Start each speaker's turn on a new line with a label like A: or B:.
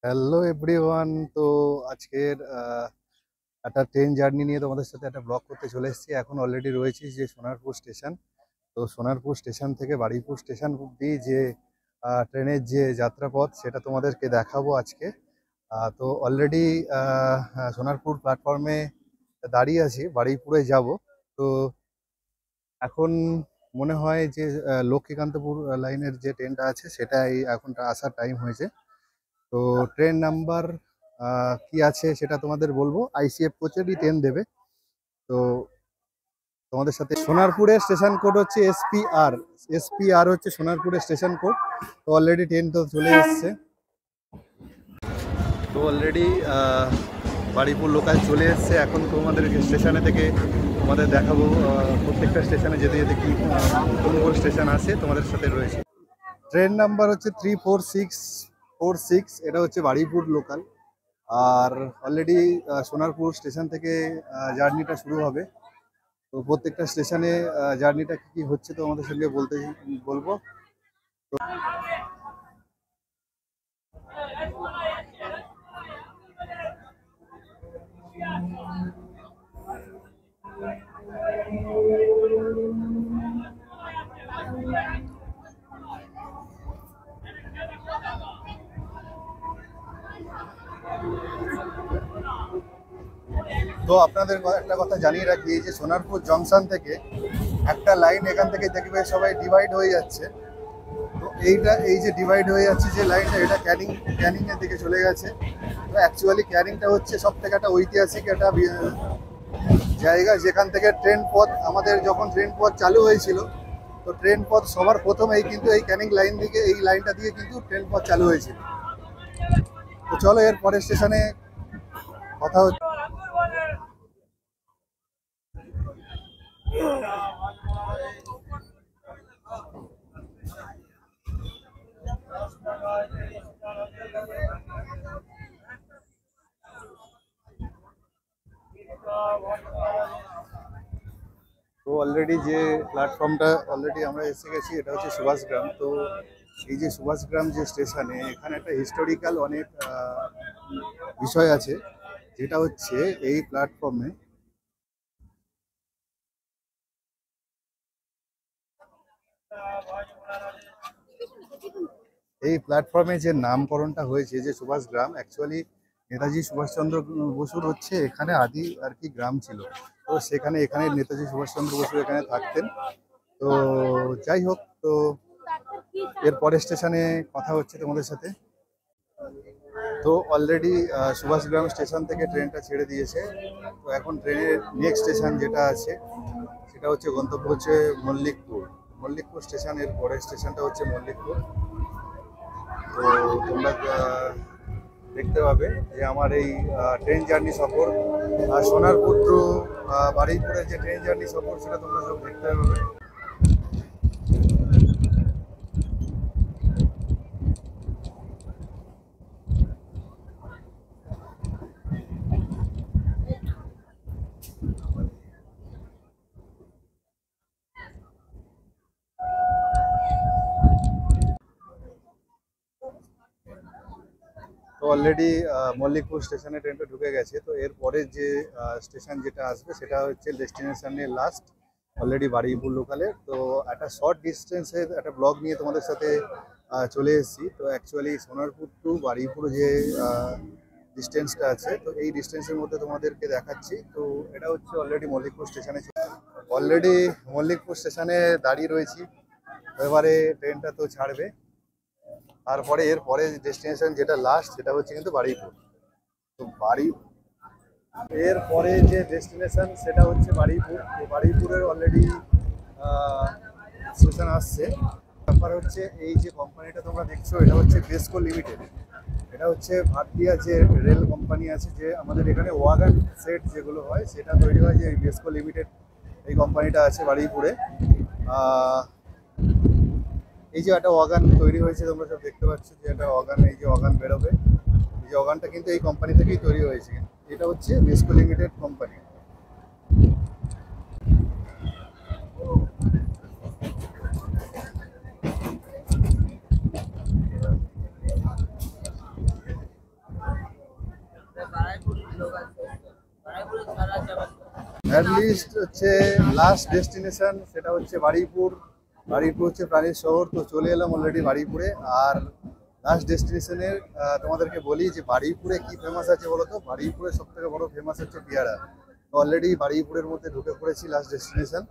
A: Hello everyone. তো আজকের একটা ট্রেন জার্নি নিয়ে তোমাদের সাথে একটা ব্লগ করতে চলে এসেছি। এখন অলরেডি রয়েছি যে সোনারপুর স্টেশন। তো সোনারপুর স্টেশন থেকে বারুইপুর স্টেশন অব্দি যে ট্রেনের যে যাত্রাপথ সেটা তোমাদেরকে দেখাবো আজকে। তো অলরেডি সোনারপুর প্ল্যাটফর্মে দাঁড়িয়ে আছি, বারুইপুরে যাব। তো এখন মনে হয় যে লক্ষ্মীকান্তপুর লাইনের যে ট্রেনটা আছে সেটাই এখন আসার টাইম হয়েছে। তো ট্রেন নাম্বার কি আছে সেটা তোমাদের বলবো। আইসিএফ কোচেরই ট্রেন দেবে। তো তোমাদের সাথে সোনারপুরের স্টেশন কোড হচ্ছে এসপিআর। এসপিআর হচ্ছে সোনারপুরের স্টেশন কোড। তো অলরেডি ট্রেন তো চলে এসছে। তো অলরেডি বারুইপুর লোকাল চলে এসছে। এখন তোমাদের স্টেশনে থেকে তোমাদের দেখাবো প্রত্যেকটা স্টেশনে যেতে যেতে কি কোন কোন স্টেশন আছে তোমাদের সাথে রয়েছে। ট্রেন নাম্বার হচ্ছে 34646। এটা হচ্ছে বারুইপুর লোকাল। আর অলরেডি সোনারপুর স্টেশন থেকে জার্নিটা শুরু হবে। তো প্রত্যেকটা স্টেশনে জার্নিটা কি কি হচ্ছে তো আমাদের সঙ্গে বলবো। তো আপনাদের একটা কথা জানিয়ে রাখি, এই যে সোনারপুর জংশন থেকে একটা লাইন এখান থেকে দেখবে সবাই ডিভাইড হয়ে যাচ্ছে। তো এই যে ডিভাইড হয়ে যাচ্ছে যে লাইনটা, এটা ক্যানিং এর দিকে চলে গেছে। তো অ্যাকচুয়ালি ক্যানিংটা হচ্ছে সব থেকে একটা ঐতিহাসিক একটা জায়গা, যেখান থেকে ট্রেন পথ আমাদের যখন ট্রেন পথ চালু হয়েছিল, তো ট্রেন পথ সবার প্রথমেই কিন্তু এই ক্যানিং লাইন থেকে এই লাইনটা দিয়ে কিন্তু ট্রেন পথ চালু হয়েছিল। তো চলো এর পরের স্টেশনে কথা হচ্ছে। তো অলরেডি যে প্ল্যাটফর্মটা অলরেডি আমরা এসে গেছি, এটা হচ্ছে সুভাষগ্রাম। তো এই যে সুভাষগ্রাম যে স্টেশনে, এখানে একটা হিস্টোরিক্যাল অনেক বিষয় আছে। যেটা হচ্ছে এই প্ল্যাটফর্মে যে নামকরণটা হয়েছে যে সুভাষগ্রাম, অ্যাকচুয়ালি নেতাজি সুভাষচন্দ্র বসুর হচ্ছে এখানে আদি আর কি গ্রাম ছিল। তো সেখানে এখানে নেতাজি সুভাষচন্দ্র বসু এখানে থাকতেন। তো যাই হোক, তো এর পরের স্টেশনে কথা হচ্ছে তোমাদের সাথে। তো অলরেডি সুভাষগ্রাম স্টেশন থেকে ট্রেনটা ছেড়ে দিয়েছে। তো এখন ট্রেনের নেক্সট স্টেশন যেটা আছে সেটা হচ্ছে গন্তব্য হচ্ছে মল্লিকপুর। মল্লিকপুর স্টেশনের পরের স্টেশনটা হচ্ছে মল্লিকপুর। তো তোমরা দেখতে পাবে যে আমার এই ট্রেন জার্নি সফর সোনারপুর টু বারুইপুরের যে ট্রেন জার্নি সফর সেটা তোমরা সব দেখতে পাবে। তো অলরেডি মল্লিকপুর স্টেশনে ট্রেনটা ঢুকে গেছে। তো এরপরে যে স্টেশন যেটা আসবে সেটা হচ্ছে ডেস্টিনেশনের লাস্ট অলরেডি বারুইপুর লোকালে। তো একটা শর্ট ডিস্টেন্সের একটা ব্লগ নিয়ে তোমাদের সাথে চলে এসেছি। তো অ্যাকচুয়ালি সোনারপুর টু বারুইপুর যে ডিস্টেন্সটা আছে, তো এই ডিস্টেন্সের মধ্যে তোমাদেরকে দেখাচ্ছি। তো এটা হচ্ছে অলরেডি মল্লিকপুর স্টেশনে দাঁড়িয়ে রয়েছি। এবারে ট্রেনটা তো ছাড়বে। তারপরে এর পরে ডেস্টিনেশন যেটা লাস্ট সেটা হচ্ছে কিন্তু বারুইপুর। তো এর পরে যে ডেস্টিনেশন সেটা হচ্ছে বারুইপুর। তো বারুইপুরের অলরেডি স্টেশন আসছে। ব্যাপার হচ্ছে এই যে কোম্পানিটা তোমরা দেখছো, এটা হচ্ছে বেসকো লিমিটেড। এটা হচ্ছে ভারতীয় যে রেল কোম্পানি আছে, যে আমাদের এখানে ওয়াগন সেট যেগুলো হয় সেটা তৈরি হয়, যে বেসকো লিমিটেড এই কোম্পানিটা আছে বারুইপুরে। এই যে একটা ওয়াগান তৈরি হয়েছে, তোমরা সব দেখতে পাচ্ছ যে একটা ওয়াগান, এই যে ওয়াগান বেরোবে, এই যে ওয়াগানটা কিন্তু এই কোম্পানি থেকেই তৈরি হয়েছে। এটা হচ্ছে বেসকো লিমিটেড কোম্পানি। অ্যাট লিস্ট হচ্ছে লাস্ট ডেস্টিনেশন সেটা হচ্ছে বারুইপুর। বারুইপুর হচ্ছে প্রাণীর শহর, তো চলে এলাম অলরেডি বারুইপুরে। আর লাস্ট ডেস্টিনেশনের তোমাদেরকে বলি যে বারুইপুরে কি ফেমাস আছে বলো তো। বারুইপুরে সব থেকে বড় ফেমাস হচ্ছে পেয়ারা। তো অলরেডি বারুইপুরের মধ্যে ঢুকে পড়েছি লাস্ট ডেস্টিনেশন।